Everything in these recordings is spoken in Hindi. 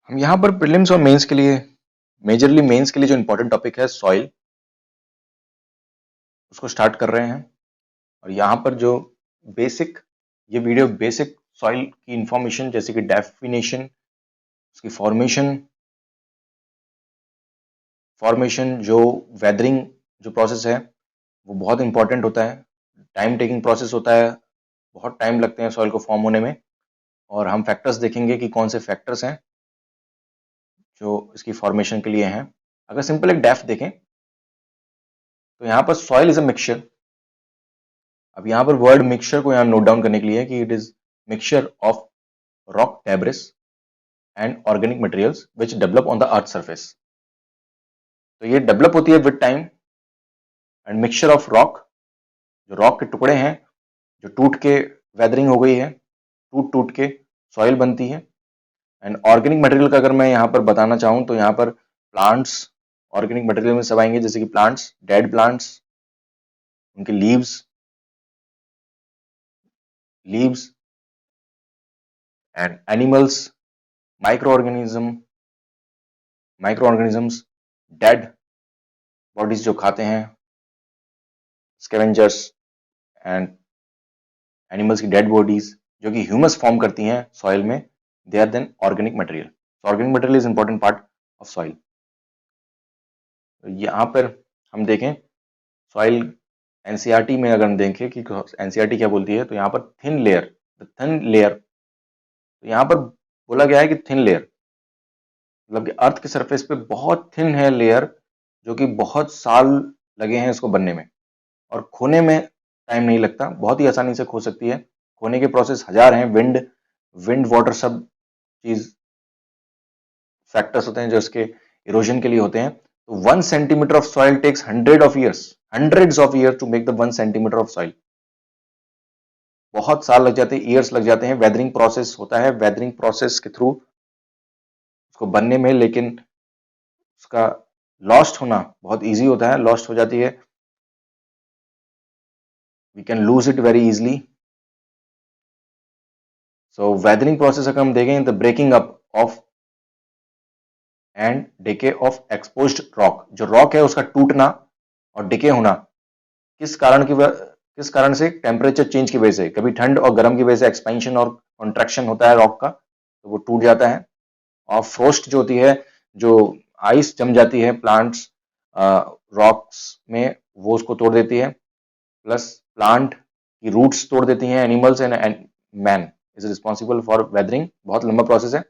हम यहाँ पर प्रीलिम्स और मेंस के लिए मेजरली मेंस के लिए जो इंपॉर्टेंट टॉपिक है सॉइल उसको स्टार्ट कर रहे हैं। और यहाँ पर जो बेसिक ये वीडियो बेसिक सॉइल की इंफॉर्मेशन जैसे कि डेफिनेशन, उसकी फॉर्मेशन जो वेदरिंग जो प्रोसेस है वो बहुत इंपॉर्टेंट होता है, टाइम टेकिंग प्रोसेस होता है, बहुत टाइम लगते हैं सॉइल को फॉर्म होने में। और हम फैक्टर्स देखेंगे कि कौन से फैक्टर्स हैं जो इसकी फॉर्मेशन के लिए हैं। अगर सिंपल एक डेफ देखें तो यहाँ पर सॉइल इज अ मिक्सचर। अब यहाँ पर वर्ड मिक्सचर को यहाँ नोट डाउन करने के लिए है कि it is mixture of rock debris and organic materials which develop on the earth surface. तो ये डेवलप होती है with time and mixture of rock, जो रॉक के टुकड़े हैं जो टूट के वेदरिंग हो गई है, टूट टूट के सॉइल बनती है। एंड ऑर्गेनिक मटेरियल का अगर मैं यहाँ पर बताना चाहूँ तो यहाँ पर प्लांट्स ऑर्गेनिक मटेरियल में सब आएंगे, जैसे कि प्लांट्स, डेड प्लांट्स, उनके leaves and animals, micro organisms, dead bodies जो खाते हैं, स्कैवेंजर्स एंड एनिमल्स की डेड बॉडीज जो कि ह्यूमस फॉर्म करती हैं सॉइल में, they are then organic material. Organic material is important part of soil. यहाँ पर हम देखें सॉइल एनसीईआरटी में अगर हम देखें कि एनसीईआरटी क्या बोलती है तो यहाँ पर थिन लेयर, तो यहाँ पर बोला गया है कि थिन लेयर मतलब कि अर्थ के सरफेस पे बहुत थिन है लेयर, जो कि बहुत साल लगे हैं इसको बनने में और खोने में टाइम नहीं लगता, बहुत ही आसानी से खो सकती है। खोने के प्रोसेस हजार हैं, विंड वाटर सब चीज फैक्टर्स होते हैं जो इसके इरोजन के लिए होते हैं। तो 1 centimetre of soil takes hundreds of year to make the 1 centimetre of soil. बहुत साल लग जाते हैं, ईयर्स लग जाते हैं। वेदरिंग प्रोसेस होता है, वेदरिंग प्रोसेस के थ्रू उसको बनने में, लेकिन उसका लॉस्ट होना बहुत इजी होता है, लॉस्ट हो जाती है, we can lose it very easily. So weathering process अगर हम देखें the breaking up of and decay of exposed rock, जो रॉक है उसका टूटना और डिके होना किस कारण से, टेम्परेचर चेंज की वजह से, कभी ठंड और गर्म की वजह से एक्सपेंशन और कॉन्ट्रैक्शन होता है रॉक का तो वो टूट जाता है। और फ्रोस्ट जो होती है, जो आइस जम जाती है प्लांट्स रॉक्स में, वो उसको तोड़ देती है। प्लस प्लांट की रूट्स तोड़ देती हैं animals and man is responsible for weathering. बहुत लंबा प्रोसेस है।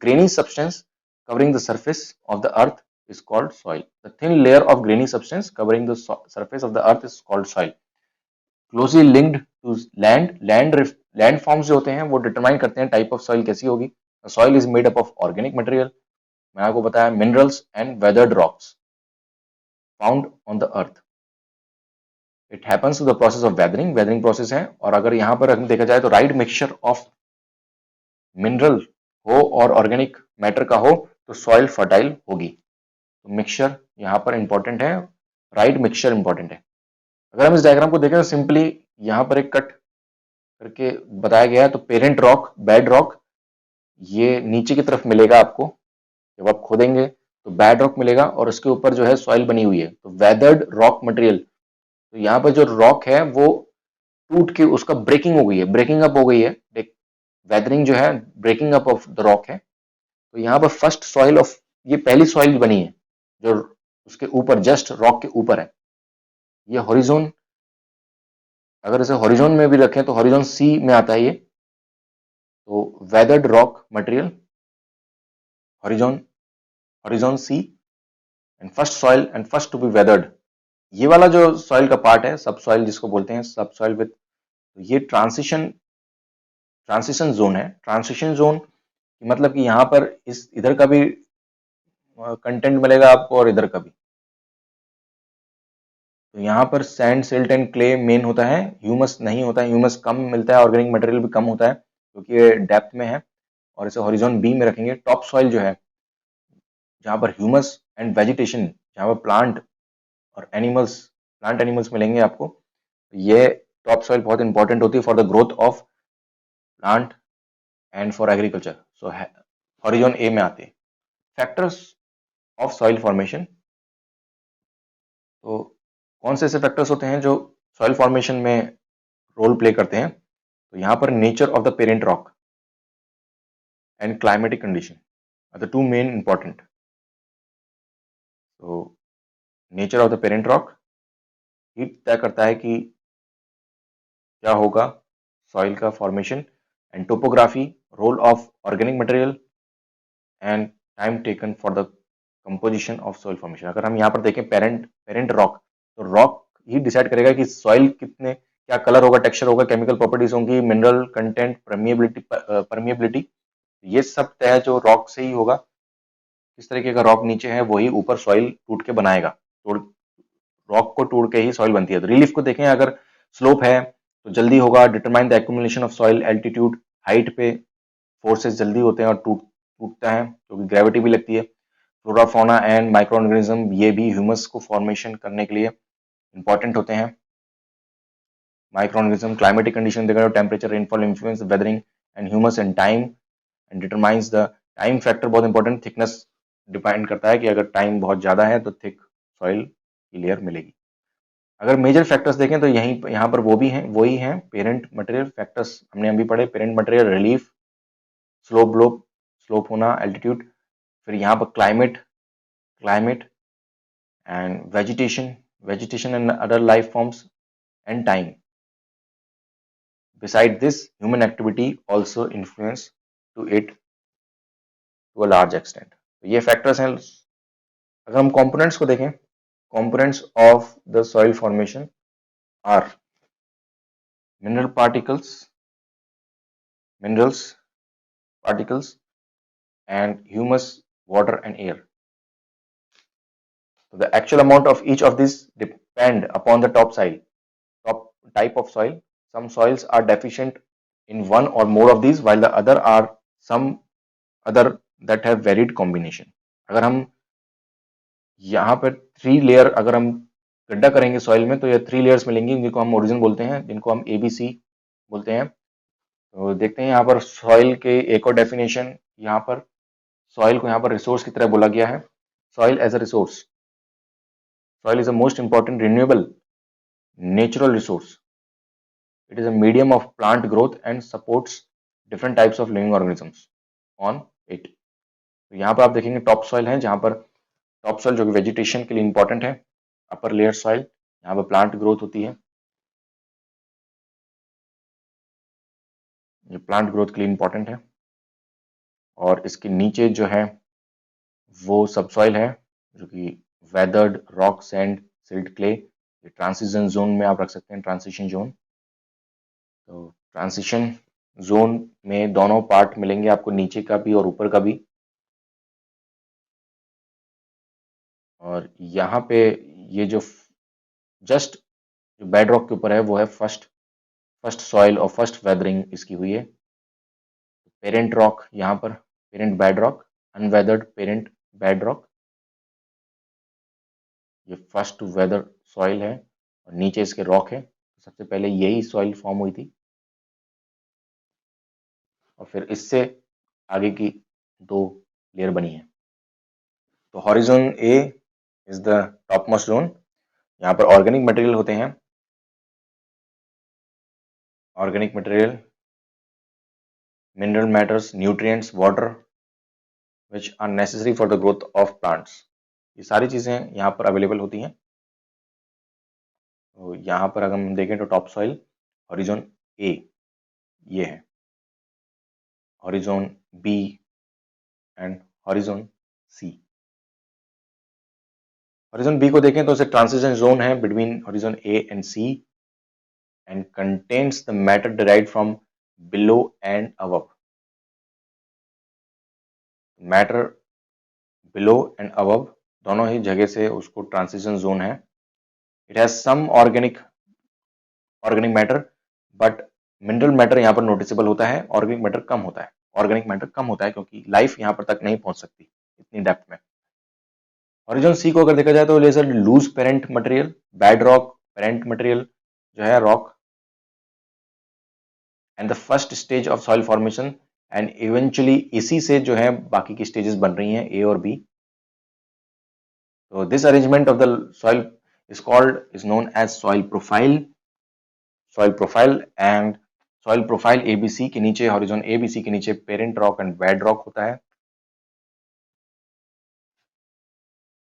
Granny substance covering the surface of the earth is called soil. The thin layer of grainy substance covering the surface of the earth is called soil. Closely linked to land forms जो होते हैं वो डिटरमाइन करते हैं टाइप ऑफ सॉइल कैसी होगी। Soil is made up of organic material, मैंने आपको बताया, minerals and weathered rocks found on the earth. It happens to the process of weathering process है। और अगर यहाँ पर देखा जाए तो राइट मिक्सचर ऑफ मिनरल हो और ऑर्गेनिक मैटर का हो तो सॉइल फर्टाइल होगी। तो मिक्सचर यहाँ पर इंपॉर्टेंट है, राइट मिक्सचर इंपॉर्टेंट है। अगर हम इस डायग्राम को देखें तो सिंपली यहाँ पर एक कट करके बताया गया है। तो पेरेंट रॉक, बेड रॉक, ये नीचे की तरफ मिलेगा आपको, जब आप खोदेंगे तो बेड रॉक मिलेगा और उसके ऊपर जो है सॉइल बनी हुई है, तो वेदर्ड रॉक मटेरियल। तो यहाँ पर जो रॉक है वो टूट के उसका ब्रेकिंग हो गई है, ब्रेकिंग अप हो गई है। वेदरिंग जो है breaking up of the rock है। तो यहाँ पर फर्स्ट सॉइल ऑफ, ये पहली सॉइल बनी है जो उसके ऊपर जस्ट रॉक के ऊपर है। ये हॉरिजॉन, अगर इसे हॉरिजॉन में भी रखें तो हॉरिजॉन सी में आता है ये। तो weathered rock material horizon, horizon C and first soil and first to be weathered. ये वाला जो सॉइल का पार्ट है, सब सॉइल जिसको बोलते हैं, सब सॉइल विद, ये ट्रांसिशन जोन है। ट्रांसिशन जोन मतलब कि यहाँ पर इस इधर का भी कंटेंट मिलेगा आपको और इधर का भी। तो यहाँ पर sand, silt and clay main होता है, ह्यूमस नहीं होता है, ह्यूमस कम मिलता है, ऑर्गेनिक मटेरियल भी कम होता है क्योंकि ये डेप्थ में है। और इसे हॉरिजॉन बी में रखेंगे। टॉप सॉइल जो है जहाँ पर ह्यूमस एंड वेजिटेशन, जहाँ पर प्लांट एनिमल्स मिलेंगे आपको, ये टॉप सॉइल बहुत इंपॉर्टेंट होती है for the growth of plant and for agriculture. So horizon A में आते हैं। Factors of soil formation. तो कौन से ऐसे फैक्टर्स होते हैं जो सॉइल फॉर्मेशन में रोल प्ले करते हैं? तो यहाँ पर nature of the parent rock and climatic condition are the two main important. तो nature of the parent rock ही तय करता है कि क्या होगा सॉइल का formation, and topography, role of organic material and time taken for the composition of soil formation. अगर हम यहाँ पर देखें पेरेंट पेरेंट रॉक, तो रॉक ही डिसाइड करेगा कि सॉइल कितने क्या कलर होगा, टेक्सचर होगा, केमिकल प्रॉपर्टीज होंगी, मिनरल कंटेंट, परमिएबिलिटी, ये सब तय जो रॉक से ही होगा। किस तरीके का रॉक नीचे है वही ऊपर सॉइल टूट के बनाएगा, तोड़ रॉक को तोड़ के ही सॉइल बनती है। तो रिलीफ को देखें, अगर स्लोप है तो जल्दी होगा। Determine the accumulation of soil, altitude, height पे फोर्सेस जल्दी होते हैं और टूटता है क्योंकि ग्रेविटी भी लगती है। Flora fauna and micro organism, ये भी ह्यूमस को फॉर्मेशन करने के लिए इंपॉर्टेंट होते हैं। माइक्रो ऑर्गेनिज्म, क्लाइमेटिक कंडीशन देखा, temperature, rainfall, influence weathering and humus and time, and determines the time factor, बहुत इंपॉर्टेंट। थिकनेस डिपेंड करता है कि अगर टाइम बहुत ज्यादा है तो थिक सॉइल की लेयर मिलेगी। अगर मेजर फैक्टर्स देखें तो यहाँ पर वो भी हैं, वही हैं पेरेंट मटेरियल फैक्टर्स हमने अभी पढ़े। पेरेंट मटेरियल, रिलीफ, स्लोप होना, एल्टीट्यूड, फिर यहाँ पर climate and vegetation and other life forms and time. Beside this, human activity also influence to it to a large extent. तो ये फैक्टर्स हैं। अगर हम कंपोनेंट्स को देखें, components of the soil formation are mineral particles, minerals particles, and humus, water and air. So the actual amount of each of these depend upon the top type of soil. Some soils are deficient in one or more of these, while the other are some other that have varied combination. अगर हम यहाँ पर 3 लेयर अगर हम गड्ढा करेंगे सॉइल में तो ये 3 लेयर्स मिलेंगी, जिनको हम ओरिजिन बोलते हैं, जिनको हम ABC बोलते हैं। तो देखते हैं यहाँ पर सॉइल के एक और डेफिनेशन। यहाँ पर सॉइल को यहाँ पर रिसोर्स की तरह बोला गया है। Soil as a resource, soil is a most important renewable natural resource. It is a medium of plant growth and supports different types of living organisms on it. तो यहाँ पर आप देखेंगे टॉप सॉइल है, जहाँ पर टॉप सॉइल जो कि वेजिटेशन के लिए इंपॉर्टेंट है। अपर लेयर सॉइल, यहाँ पर प्लांट ग्रोथ होती है, ये प्लांट ग्रोथ के लिए इंपॉर्टेंट है। और इसके नीचे जो है वो सब सॉइल है, जो कि weathered rock, sand, silt, clay. ये ट्रांसिशन जोन में आप रख सकते हैं, ट्रांसिशन जोन। तो ट्रांसिशन जोन में दोनों पार्ट मिलेंगे आपको, नीचे का भी और ऊपर का भी। और यहाँ पे ये जो जस्ट जो बेड रॉक के ऊपर है वो है फर्स्ट सॉइल और फर्स्ट वेदरिंग इसकी हुई है। पेरेंट रॉक यहाँ पर, parent bed rock, unweathered parent bed rock, ये फर्स्ट वेदर सॉइल है और नीचे इसके रॉक है। सबसे पहले यही सॉइल फॉर्म हुई थी और फिर इससे आगे की 2 लेयर बनी है। तो horizon A is the top most zone. यहाँ पर ऑर्गेनिक मटेरियल होते हैं, organic material, mineral matters, nutrients, water which are necessary for the growth of plants. ये सारी चीजें यहाँ पर अवेलेबल होती हैं। तो यहाँ पर अगर हम देखें तो टॉप सॉइल हॉरिजॉन ए ये है, horizon B and horizon C. Horizon B को देखें तो इसे ट्रांजिशन जोन है between horizon A and C and contains the matter derived from below and above. Matter below and above दोनों ही जगह से उसको ट्रांजिशन जोन है। It has some organic matter but mineral matter यहाँ पर नोटिसेबल होता है, ऑर्गेनिक मैटर कम होता है। ऑर्गेनिक मैटर कम होता है क्योंकि लाइफ यहाँ पर तक नहीं पहुंच सकती इतनी डेप्थ में। हॉरिजॉन सी को अगर देखा जाए तो loose parent material, bedrock, parent material जो है rock, and the first stage of soil formation and eventually इसी से जो है बाकी की स्टेजेस बन रही हैं, ए और बी। तो this arrangement of the soil is known as soil profile and soil profile ABC के नीचे, हॉरिजॉन ABC के नीचे parent rock and bed rock होता है।